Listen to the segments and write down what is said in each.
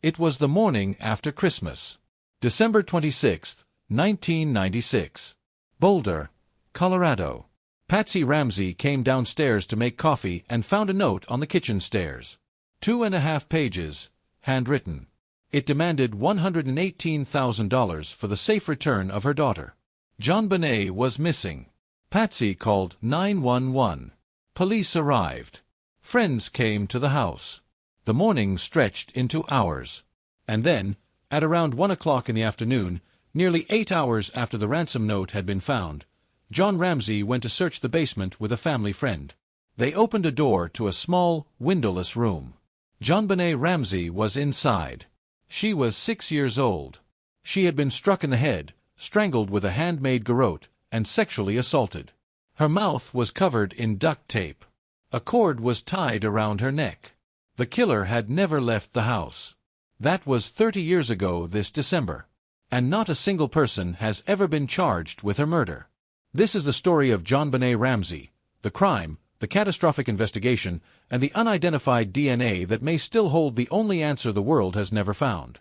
It was the morning after Christmas. December 26, 1996. Boulder, Colorado. Patsy Ramsey came downstairs to make coffee and found a note on the kitchen stairs. 2.5 pages, handwritten. It demanded $118,000 for the safe return of her daughter. JonBenét was missing. Patsy called 911. Police arrived. Friends came to the house. The morning stretched into hours. And then, at around 1 o'clock in the afternoon, nearly 8 hours after the ransom note had been found, John Ramsey went to search the basement with a family friend. They opened a door to a small, windowless room. JonBenét Ramsey was inside. She was 6 years old. She had been struck in the head, strangled with a handmade garrote, and sexually assaulted. Her mouth was covered in duct tape. A cord was tied around her neck. The killer had never left the house. That was 30 years ago this December. And not a single person has ever been charged with her murder. This is the story of JonBenét Ramsey, the crime, the catastrophic investigation, and the unidentified DNA that may still hold the only answer the world has never found.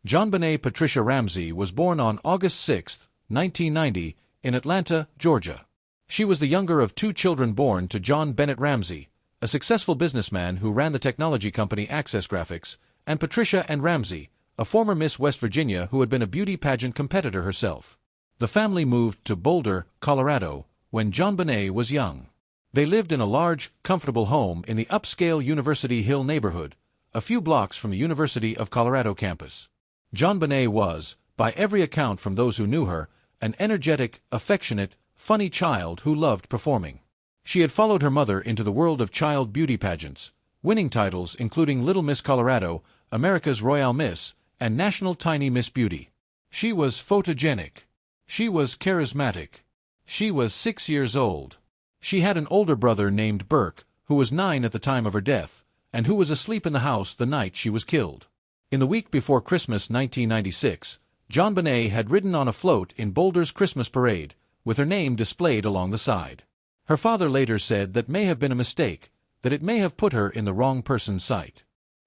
JonBenét Patricia Ramsey was born on August 6, 1990, in Atlanta, Georgia. She was the younger of 2 children born to JonBenét Ramsey, a successful businessman who ran the technology company Access Graphics, and Patricia Ann Ramsey, a former Miss West Virginia who had been a beauty pageant competitor herself. The family moved to Boulder, Colorado, when JonBenét was young. They lived in a large, comfortable home in the upscale University Hill neighborhood, a few blocks from the University of Colorado campus. JonBenét was, by every account from those who knew her, an energetic, affectionate, funny child who loved performing. She had followed her mother into the world of child beauty pageants, winning titles including Little Miss Colorado, America's Royale Miss, and National Tiny Miss Beauty. She was photogenic. She was charismatic. She was 6 years old. She had an older brother named Burke, who was 9 at the time of her death, and who was asleep in the house the night she was killed. In the week before Christmas 1996, JonBenét had ridden on a float in Boulder's Christmas parade, with her name displayed along the side. Her father later said that may have been a mistake, that it may have put her in the wrong person's sight.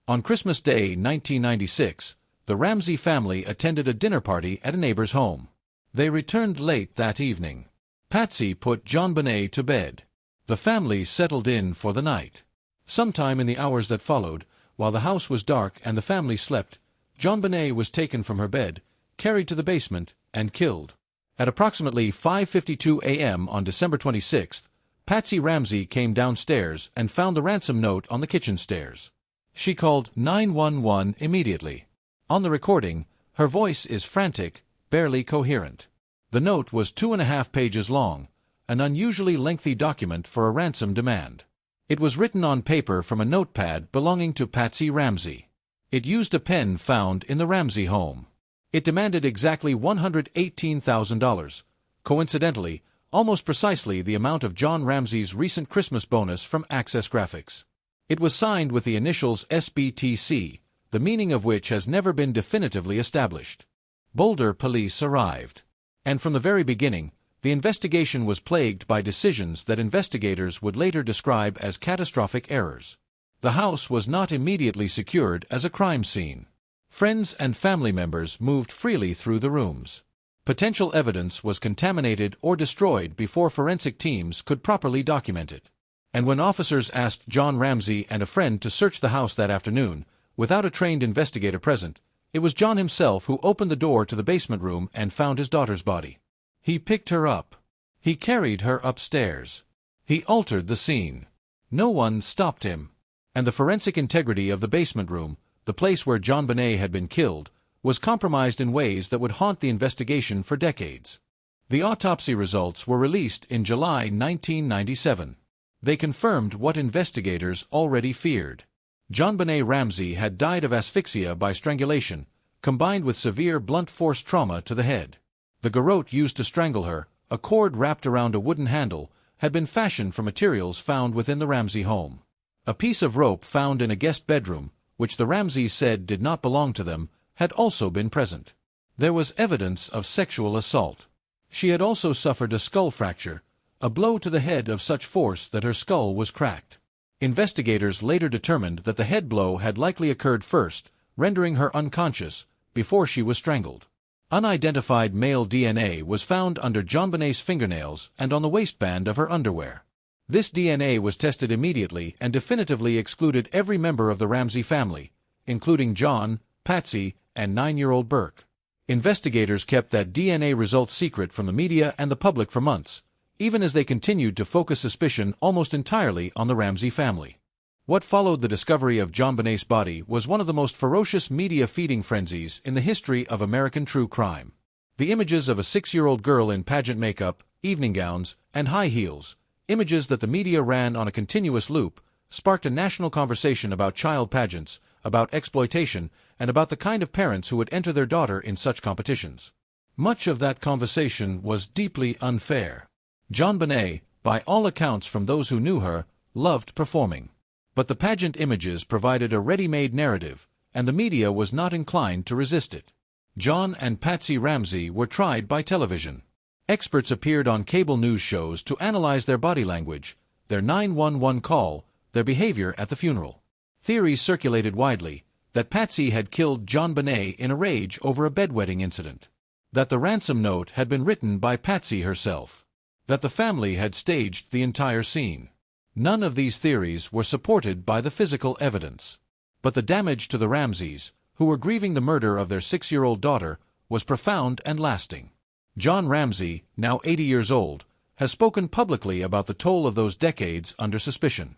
On Christmas Day 1996, the Ramsey family attended a dinner party at a neighbor's home. They returned late that evening. Patsy put JonBenét to bed. The family settled in for the night. Sometime in the hours that followed, while the house was dark and the family slept, JonBenét was taken from her bed, carried to the basement, and killed. At approximately 5:52 a.m. on December 26th, Patsy Ramsey came downstairs and found the ransom note on the kitchen stairs. She called 911 immediately. On the recording, her voice is frantic, barely coherent. The note was 2.5 pages long, an unusually lengthy document for a ransom demand. It was written on paper from a notepad belonging to Patsy Ramsey. It used a pen found in the Ramsey home. It demanded exactly $118,000, coincidentally, almost precisely the amount of John Ramsey's recent Christmas bonus from Access Graphics. It was signed with the initials SBTC, the meaning of which has never been definitively established. Boulder police arrived. And from the very beginning, the investigation was plagued by decisions that investigators would later describe as catastrophic errors. The house was not immediately secured as a crime scene. Friends and family members moved freely through the rooms. Potential evidence was contaminated or destroyed before forensic teams could properly document it. And when officers asked John Ramsey and a friend to search the house that afternoon, without a trained investigator present, it was John himself who opened the door to the basement room and found his daughter's body. He picked her up. He carried her upstairs. He altered the scene. No one stopped him. And the forensic integrity of the basement room, the place where JonBenét had been killed, was compromised in ways that would haunt the investigation for decades. The autopsy results were released in July 1997. They confirmed what investigators already feared. JonBenét Ramsey had died of asphyxia by strangulation, combined with severe blunt force trauma to the head. The garrote used to strangle her, a cord wrapped around a wooden handle, had been fashioned from materials found within the Ramsey home. A piece of rope found in a guest bedroom, which the Ramseys said did not belong to them, had also been present. There was evidence of sexual assault. She had also suffered a skull fracture, a blow to the head of such force that her skull was cracked. Investigators later determined that the head blow had likely occurred first, rendering her unconscious before she was strangled. Unidentified male DNA was found under JonBenét's fingernails and on the waistband of her underwear. This DNA was tested immediately and definitively excluded every member of the Ramsey family, including John, Patsy, and 9-year-old Burke. Investigators kept that DNA result secret from the media and the public for months, even as they continued to focus suspicion almost entirely on the Ramsey family. What followed the discovery of JonBenét's body was one of the most ferocious media-feeding frenzies in the history of American true crime. The images of a 6-year-old girl in pageant makeup, evening gowns, and high heels, images that the media ran on a continuous loop, sparked a national conversation about child pageants, about exploitation, and about the kind of parents who would enter their daughter in such competitions. Much of that conversation was deeply unfair. JonBenét, by all accounts from those who knew her, loved performing. But the pageant images provided a ready-made narrative, and the media was not inclined to resist it. John and Patsy Ramsey were tried by television. Experts appeared on cable news shows to analyze their body language, their 911 call, their behavior at the funeral. Theories circulated widely that Patsy had killed JonBenét in a rage over a bedwetting incident, that the ransom note had been written by Patsy herself, that the family had staged the entire scene. None of these theories were supported by the physical evidence. But the damage to the Ramseys, who were grieving the murder of their 6-year-old daughter, was profound and lasting. John Ramsey, now 80 years old, has spoken publicly about the toll of those decades under suspicion.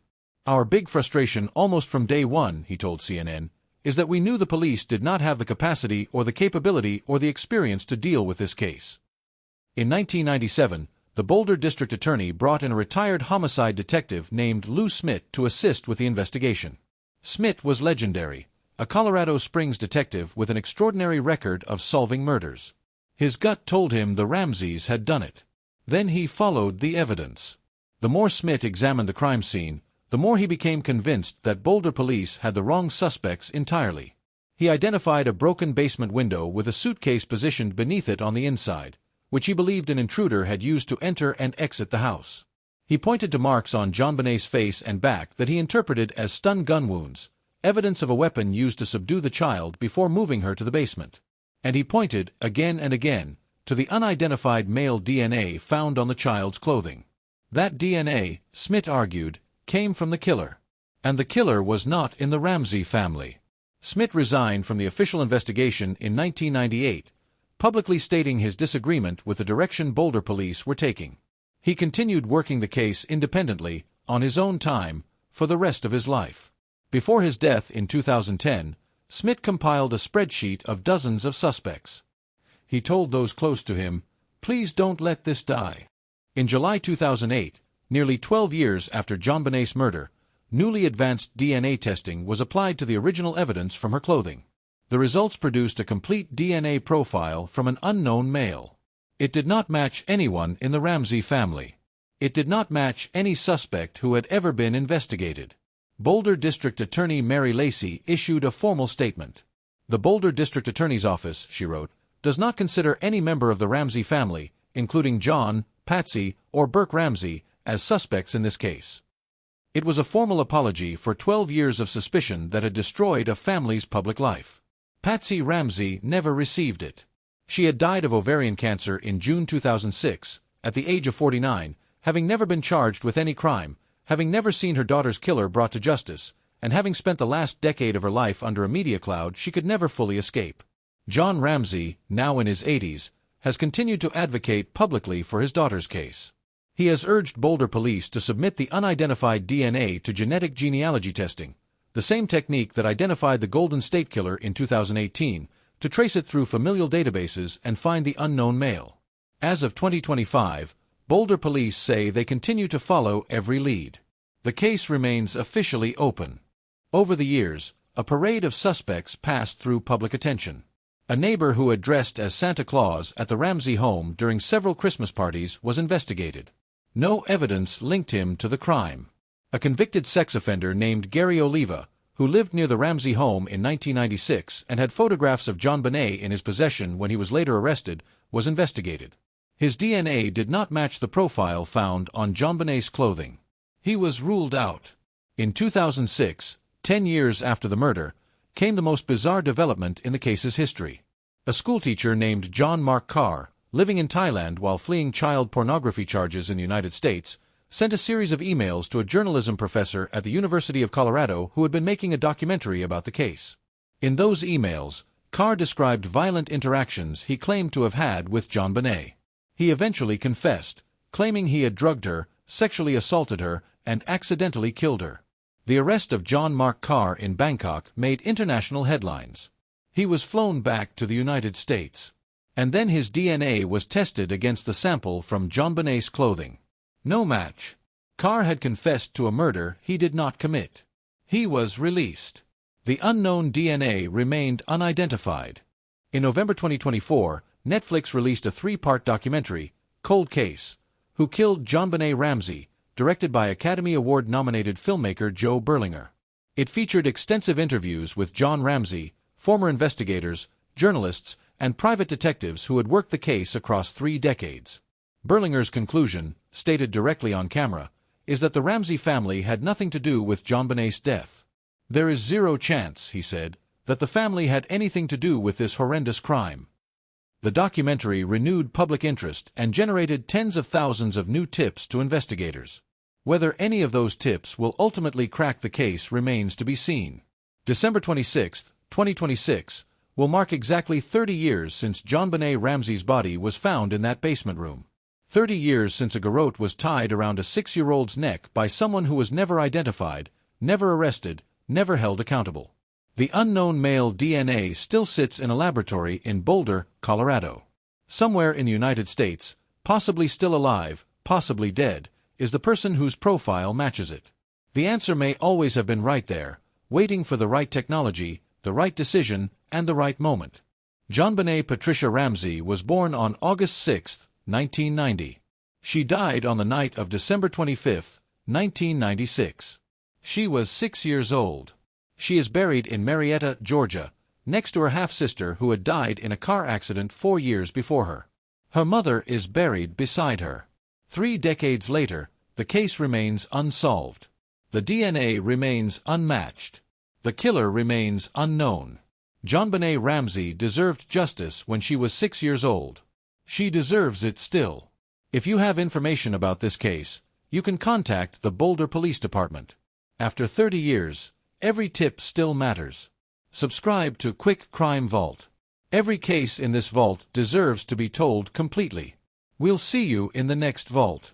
"Our big frustration almost from day one," he told CNN, "is that we knew the police did not have the capacity or the capability or the experience to deal with this case." In 1997, the Boulder District Attorney brought in a retired homicide detective named Lou Smith to assist with the investigation. Smith was legendary, a Colorado Springs detective with an extraordinary record of solving murders. His gut told him the Ramseys had done it. Then he followed the evidence. The more Smith examined the crime scene, the more he became convinced that Boulder police had the wrong suspects entirely. He identified a broken basement window with a suitcase positioned beneath it on the inside, which he believed an intruder had used to enter and exit the house. He pointed to marks on JonBenét's face and back that he interpreted as stun gun wounds, evidence of a weapon used to subdue the child before moving her to the basement. And he pointed, again and again, to the unidentified male DNA found on the child's clothing. That DNA, Smith argued, came from the killer. And the killer was not in the Ramsey family. Smith resigned from the official investigation in 1998, publicly stating his disagreement with the direction Boulder police were taking. He continued working the case independently, on his own time, for the rest of his life. Before his death in 2010, Smith compiled a spreadsheet of dozens of suspects. He told those close to him, "Please don't let this die." In July 2008, nearly 12 years after JonBenét's murder, newly advanced DNA testing was applied to the original evidence from her clothing. The results produced a complete DNA profile from an unknown male. It did not match anyone in the Ramsey family. It did not match any suspect who had ever been investigated. Boulder District Attorney Mary Lacey issued a formal statement. "The Boulder District Attorney's Office," she wrote, "does not consider any member of the Ramsey family, including John, Patsy, or Burke Ramsey, as suspects in this case." It was a formal apology for 12 years of suspicion that had destroyed a family's public life. Patsy Ramsey never received it. She had died of ovarian cancer in June 2006, at the age of 49, having never been charged with any crime, having never seen her daughter's killer brought to justice, and having spent the last decade of her life under a media cloud she could never fully escape. John Ramsey, now in his 80s, has continued to advocate publicly for his daughter's case. He has urged Boulder police to submit the unidentified DNA to genetic genealogy testing, the same technique that identified the Golden State Killer in 2018, to trace it through familial databases and find the unknown male. As of 2025, Boulder police say they continue to follow every lead. The case remains officially open. Over the years, a parade of suspects passed through public attention. A neighbor who had dressed as Santa Claus at the Ramsey home during several Christmas parties was investigated. No evidence linked him to the crime. A convicted sex offender named Gary Oliva, who lived near the Ramsey home in 1996 and had photographs of JonBenét in his possession when he was later arrested, was investigated. His DNA did not match the profile found on JonBenét's clothing. He was ruled out. In 2006, 10 years after the murder, came the most bizarre development in the case's history. A schoolteacher named John Mark Carr, living in Thailand while fleeing child pornography charges in the United States, sent a series of emails to a journalism professor at the University of Colorado who had been making a documentary about the case. In those emails, Carr described violent interactions he claimed to have had with JonBenét. He eventually confessed, claiming he had drugged her, sexually assaulted her, and accidentally killed her. The arrest of John Mark Carr in Bangkok made international headlines. He was flown back to the United States. And then his DNA was tested against the sample from JonBenét's clothing. No match. Carr had confessed to a murder he did not commit. He was released. The unknown DNA remained unidentified. In November 2024, Netflix released a 3-part documentary, Cold Case, Who Killed JonBenét Ramsey, directed by Academy Award-nominated filmmaker Joe Berlinger. It featured extensive interviews with John Ramsey, former investigators, journalists, and private detectives who had worked the case across 3 decades. Berlinger's conclusion, stated directly on camera, is that the Ramsey family had nothing to do with JonBenét's death. There is zero chance, he said, that the family had anything to do with this horrendous crime. The documentary renewed public interest and generated tens of thousands of new tips to investigators. Whether any of those tips will ultimately crack the case remains to be seen. December 26, 2026, will mark exactly 30 years since JonBenét Ramsey's body was found in that basement room. 30 years since a garrote was tied around a 6-year-old's neck by someone who was never identified, never arrested, never held accountable. The unknown male DNA still sits in a laboratory in Boulder, Colorado. Somewhere in the United States, possibly still alive, possibly dead, is the person whose profile matches it. The answer may always have been right there, waiting for the right technology, the right decision, and the right moment. JonBenét Patricia Ramsey was born on August 6, 1990. She died on the night of December 25, 1996. She was 6 years old. She is buried in Marietta, Georgia, next to her half-sister who had died in a car accident 4 years before her. Her mother is buried beside her. 3 decades later, the case remains unsolved. The DNA remains unmatched. The killer remains unknown. JonBenét Ramsey deserved justice when she was 6 years old. She deserves it still. If you have information about this case, you can contact the Boulder Police Department. After 30 years, every tip still matters. Subscribe to Quick Crime Vault. Every case in this vault deserves to be told completely. We'll see you in the next vault.